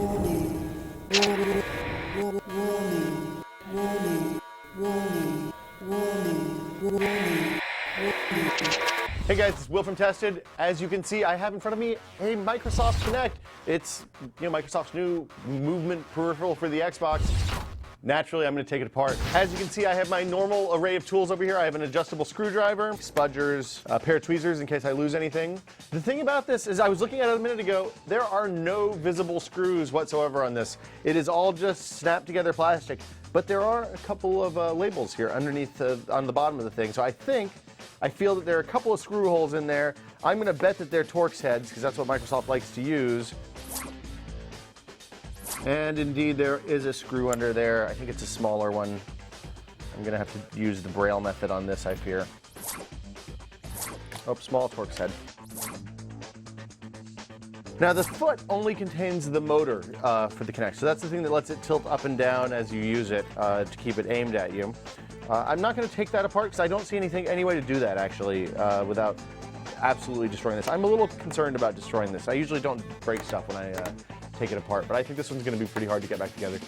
Hey guys, it's Will from Tested. As you can see, I have in front of me a Microsoft Kinect. It's Microsoft's new movement peripheral for the Xbox. Naturally, I'm going to take it apart. As you can see, I have my normal array of tools over here. I have an adjustable screwdriver, spudgers, a pair of tweezers in case I lose anything. The thing about this is I was looking at it a minute ago, there are no visible screws whatsoever on this. It is all just snapped together plastic, but there are a couple of labels here underneath on the bottom of the thing. So I feel that there are a couple of screw holes in there. I'm going to bet that they're Torx heads because that's what Microsoft likes to use. And indeed, there is a screw under there. I think it's a smaller one. I'm going to have to use the Braille method on this, I fear. Oh, small Torx head. Now, the foot only contains the motor for the Kinect. So that's the thing that lets it tilt up and down as you use it to keep it aimed at you. I'm not going to take that apart because I don't see any way to do that, actually, without absolutely destroying this. I'm a little concerned about destroying this. I usually don't break stuff when I take it apart, but I think this one's going to be pretty hard to get back together.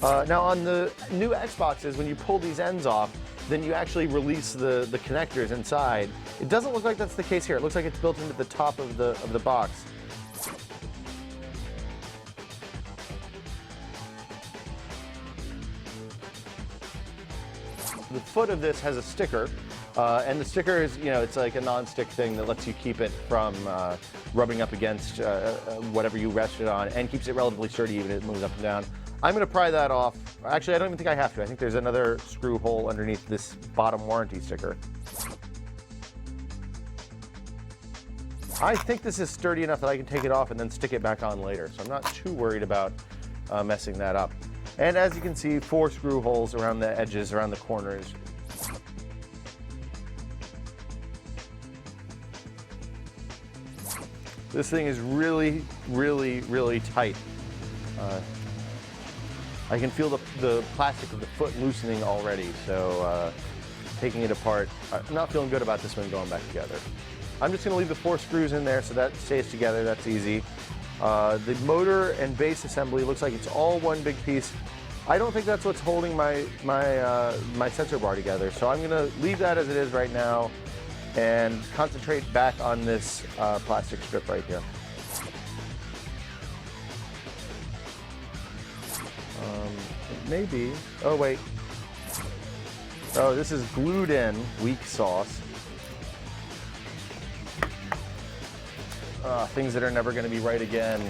Now, on the new Xboxes, when you pull these ends off, then you actually release the connectors inside. It doesn't look like that's the case here. It looks like it's built into the top of the box. The foot of this has a sticker, and the sticker is, it's like a non-stick thing that lets you keep it from rubbing up against whatever you rest it on, and keeps it relatively sturdy even if it moves up and down. I'm going to pry that off. Actually, I don't even think I have to. I think there's another screw hole underneath this bottom warranty sticker. I think this is sturdy enough that I can take it off and then stick it back on later, so I'm not too worried about messing that up. And as you can see, 4 screw holes around the edges, around the corners. This thing is really, really, really tight. I can feel the plastic of the foot loosening already, so taking it apart, I'm not feeling good about this one going back together. I'm just going to leave the 4 screws in there so that stays together, that's easy. The motor and base assembly looks like it's all one big piece. I don't think that's what's holding my sensor bar together, so I'm going to leave that as it is right now and concentrate back on this plastic strip right here. Maybe. Oh, wait. Oh, this is glued in, weak sauce. Things that are never going to be right again.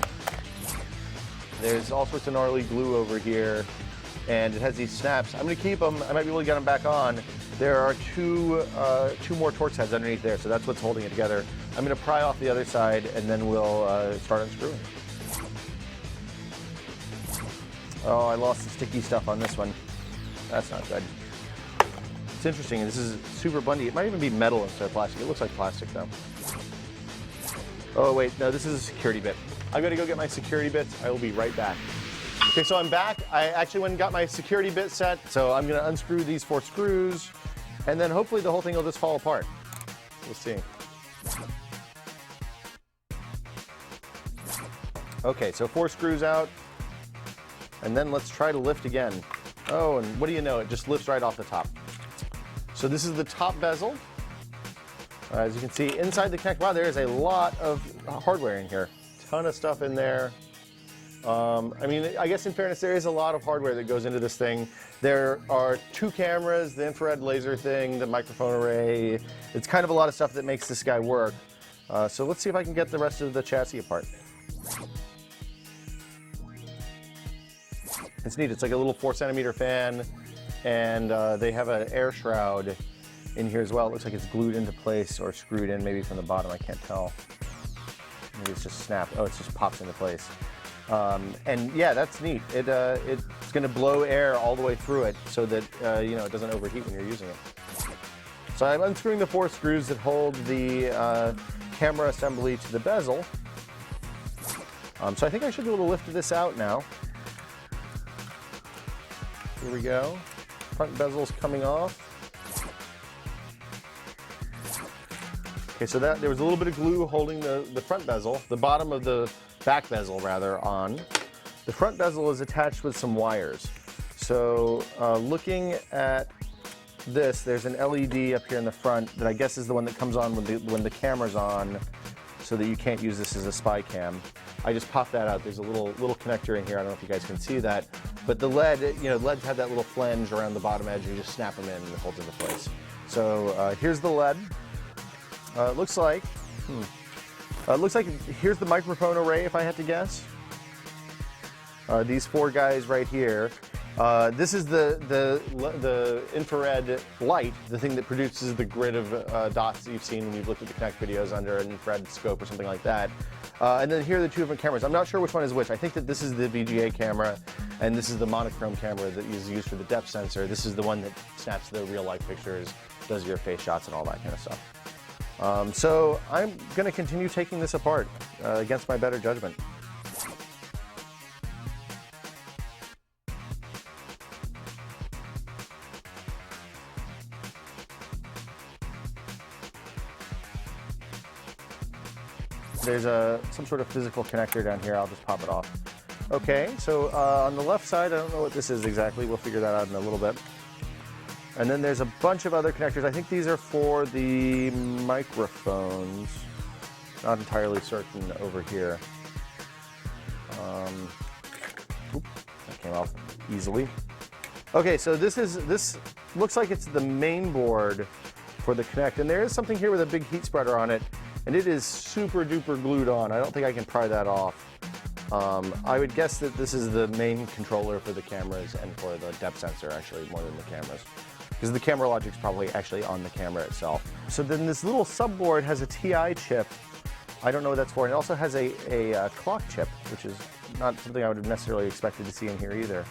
There's all sorts of gnarly glue over here, and it has these snaps. I'm going to keep them. I might be able to get them back on. There are two more Torx heads underneath there, so that's what's holding it together. I'm going to pry off the other side, and then we'll start unscrewing. Oh, I lost the sticky stuff on this one. That's not good. It's interesting. This is super bendy. It might even be metal instead of plastic. It looks like plastic, though. Oh, wait. No, this is a security bit. I've got to go get my security bits. I will be right back. Okay, so I'm back. I actually went and got my security bit set. So I'm going to unscrew these 4 screws, and then hopefully the whole thing will just fall apart. We'll see. Okay, so 4 screws out. And then let's try to lift again. Oh, and what do you know? It just lifts right off the top. So this is the top bezel. As you can see, inside the Kinect, wow, there is a lot of hardware in here. Ton of stuff in there. I mean, I guess in fairness, there is a lot of hardware that goes into this thing. There are 2 cameras, the infrared laser thing, the microphone array. It's kind of a lot of stuff that makes this guy work. So let's see if I can get the rest of the chassis apart. It's neat. It's like a little 4-centimeter fan, and they have an air shroud in here as well. It looks like it's glued into place or screwed in maybe from the bottom. I can't tell. Maybe it's just snapped. Oh, it just pops into place. And yeah, that's neat. It's going to blow air all the way through it so that it doesn't overheat when you're using it. So I'm unscrewing the 4 screws that hold the camera assembly to the bezel. So I think I should be able to lift this out now. Here we go. Front bezel's coming off. Okay, so there was a little bit of glue holding the front bezel, the bottom of the back bezel rather, on. The front bezel is attached with some wires. So looking at this, there's an LED up here in the front that I guess is the one that comes on when the camera's on, so that you can't use this as a spy cam. I just popped that out. There's a little connector in here. I don't know if you guys can see that, but the LED, LEDs have that little flange around the bottom edge. You just snap them in and it holds into place. So here's the LED. It looks like here's the microphone array, if I had to guess. These 4 guys right here. This is the infrared light, the thing that produces the grid of dots that you've seen when you've looked at the Kinect videos under an infrared scope or something like that. And then here are the 2 different cameras. I'm not sure which one is which. I think that this is the VGA camera, and this is the monochrome camera that is used for the depth sensor. This is the one that snaps the real-life pictures, does your face shots and all that kind of stuff. So I'm going to continue taking this apart against my better judgment. There's some sort of physical connector down here. I'll just pop it off. Okay, so on the left side, I don't know what this is exactly. We'll figure that out in a little bit. And then there's a bunch of other connectors. I think these are for the microphones. Not entirely certain over here. Oop, that came off easily. Okay, so this looks like it's the main board for the Kinect, and there is something here with a big heat spreader on it, and it is super duper glued on. I don't think I can pry that off. I would guess that this is the main controller for the cameras and for the depth sensor, actually, more than the cameras, because the camera logic's probably actually on the camera itself. So then this little subboard has a TI chip. I don't know what that's for. And it also has a clock chip, which is not something I would have necessarily expected to see in here either.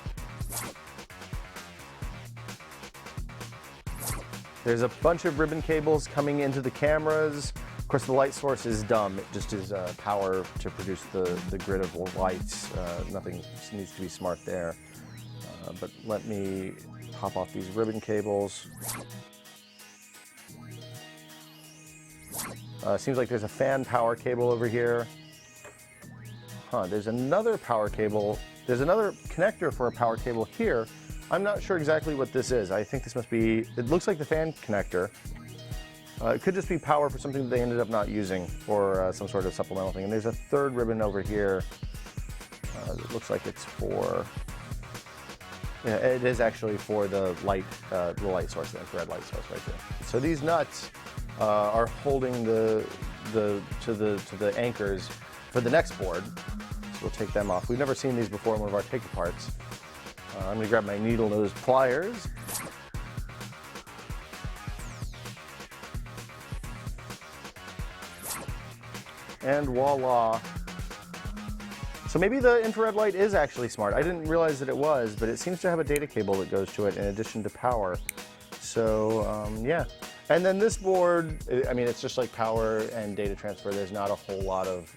There's a bunch of ribbon cables coming into the cameras. Of course, the light source is dumb. It just is power to produce the grid of lights. Nothing needs to be smart there. But let me pop off these ribbon cables. Seems like there's a fan power cable over here. There's another power cable. There's another connector for a power cable here. I'm not sure exactly what this is. I think this must be, it looks like the fan connector. It could just be power for something that they ended up not using, or some sort of supplemental thing. And there's a third ribbon over here. It looks like it's for, yeah, it is actually for the light source, the infrared light source right there. So these nuts are holding to the anchors for the next board. So we'll take them off. We've never seen these before in one of our take-aparts. I'm going to grab my needle nose pliers. And voila. So maybe the infrared light is actually smart. I didn't realize that it was, but it seems to have a data cable that goes to it in addition to power. So yeah. And then this board, I mean, it's just like power and data transfer. There's not a whole lot of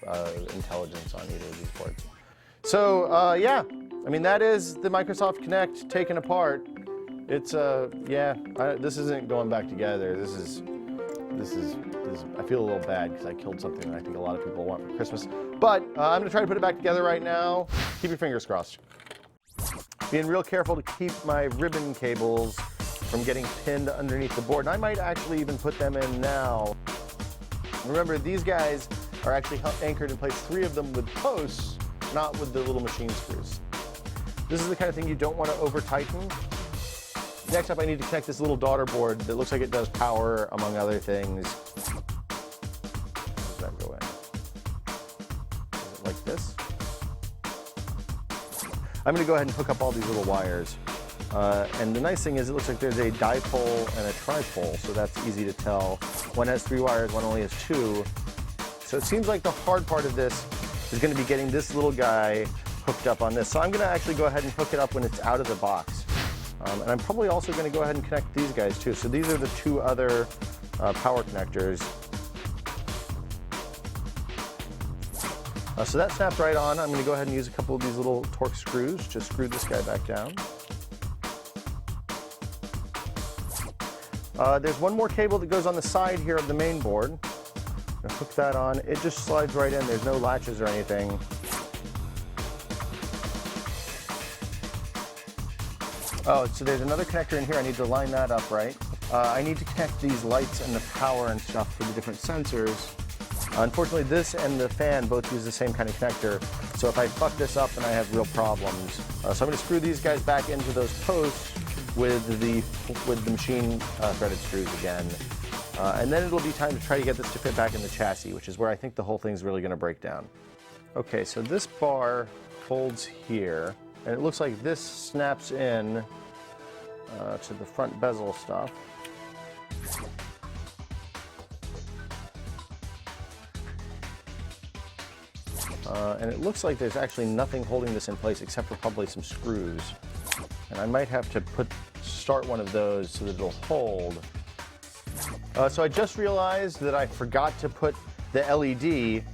intelligence on either of these boards. So yeah, I mean, that is the Microsoft Kinect taken apart. It's yeah, this isn't going back together. This is I feel a little bad because I killed something that I think a lot of people want for Christmas. But I'm gonna try to put it back together right now. Keep your fingers crossed. Being real careful to keep my ribbon cables from getting pinned underneath the board. And I might actually even put them in now. Remember, these guys are actually anchored in place, 3 of them with posts, not with the little machine screws. This is the kind of thing you don't want to over tighten. Next up, I need to connect this little daughter board that looks like it does power, among other things. How does that go in? Is it like this? I'm going to go ahead and hook up all these little wires. And the nice thing is it looks like there's a dipole and a tripole, so that's easy to tell. One has 3 wires, one only has 2. So it seems like the hard part of this is going to be getting this little guy hooked up on this. So I'm going to actually go ahead and hook it up when it's out of the box. And I'm probably also going to go ahead and connect these guys too. So these are the 2 other power connectors. So that snapped right on. I'm going to go ahead and use a couple of these little Torx screws to screw this guy back down. There's one more cable that goes on the side here of the main board. Hook that on. It just slides right in. There's no latches or anything. Oh, so there's another connector in here. I need to line that up right. I need to connect these lights and the power and stuff for the different sensors. Unfortunately, this and the fan both use the same kind of connector, so if I fuck this up, then I have real problems. So I'm going to screw these guys back into those posts with the machine threaded screws again. And then it'll be time to try to get this to fit back in the chassis, which is where I think the whole thing's really going to break down. Okay, so this bar folds here, and it looks like this snaps in to the front bezel stuff. And it looks like there's actually nothing holding this in place except for probably some screws. And I might have to start one of those so that it'll hold. So I just realized that I forgot to put the LED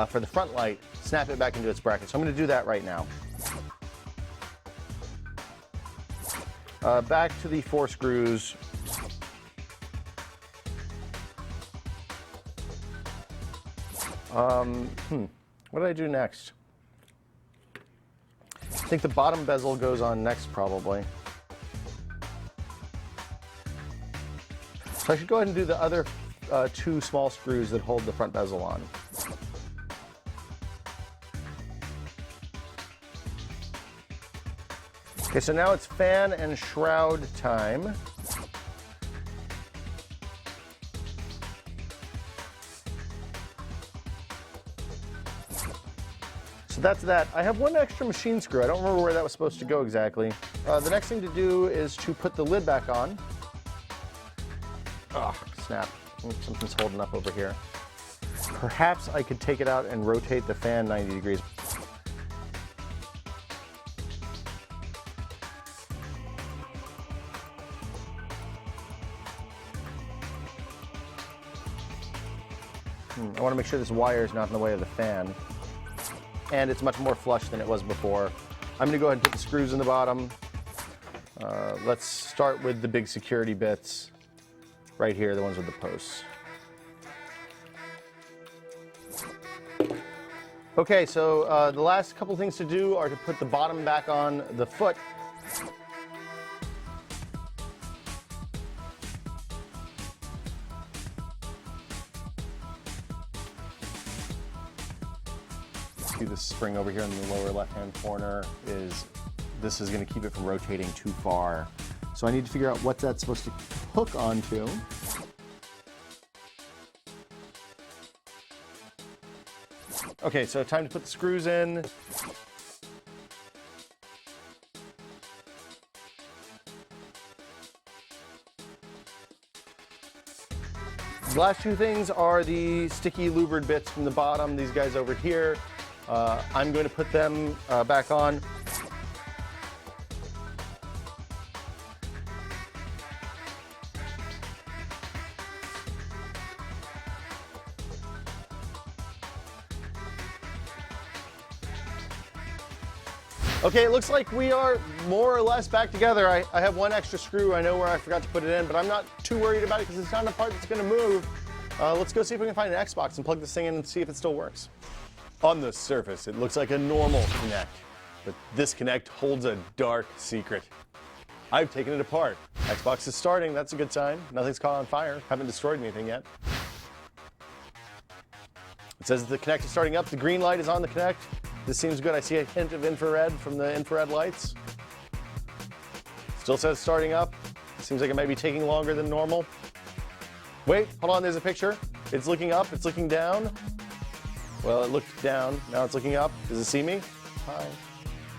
for the front light, snap it back into its bracket. So I'm going to do that right now. Back to the 4 screws. What did I do next? I think the bottom bezel goes on next, probably. So I should go ahead and do the other 2 small screws that hold the front bezel on. Okay, so now it's fan and shroud time. So that's that. I have one extra machine screw. I don't remember where that was supposed to go exactly. The next thing to do is to put the lid back on. Oh, snap. Something's holding up over here. Perhaps I could take it out and rotate the fan 90 degrees. I want to make sure this wire is not in the way of the fan. And it's much more flush than it was before. I'm going to go ahead and put the screws in the bottom. Let's start with the big security bits right here, the ones with the posts. Okay, so the last couple things to do are to put the bottom back on the foot. See this spring over here in the lower left-hand corner this is going to keep it from rotating too far. So I need to figure out what that's supposed to hook onto. Okay, so time to put the screws in. The last 2 things are the sticky louvered bits from the bottom, these guys over here. I'm going to put them back on. Okay, it looks like we are more or less back together. I have one extra screw. I know where I forgot to put it in, but I'm not too worried about it because it's not a part that's going to move. Let's go see if we can find an Xbox and plug this thing in and see if it still works. On the surface, it looks like a normal Kinect, but this Kinect holds a dark secret. I've taken it apart. Xbox is starting, that's a good sign. Nothing's caught on fire, haven't destroyed anything yet. It says the Kinect is starting up, the green light is on the Kinect. This seems good, I see a hint of infrared from the infrared lights. Still says starting up. Seems like it might be taking longer than normal. Wait, hold on, there's a picture. It's looking up, it's looking down. Well, it looked down, now it's looking up. Does it see me? Hi.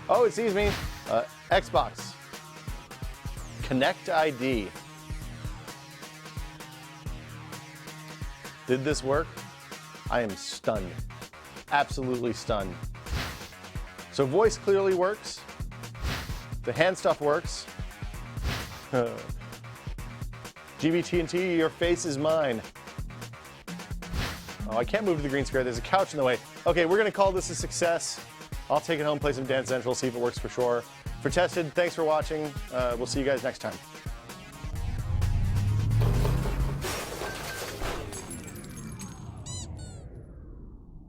Oh, it sees me. Xbox. Kinect ID. Did this work? I am stunned. Absolutely stunned. So voice clearly works. The hand stuff works. GBT&T, your face is mine. Oh, I can't move the green square. There's a couch in the way. Okay, we're going to call this a success. I'll take it home, play some Dance Central, see if it works for sure. For Tested, thanks for watching. We'll see you guys next time.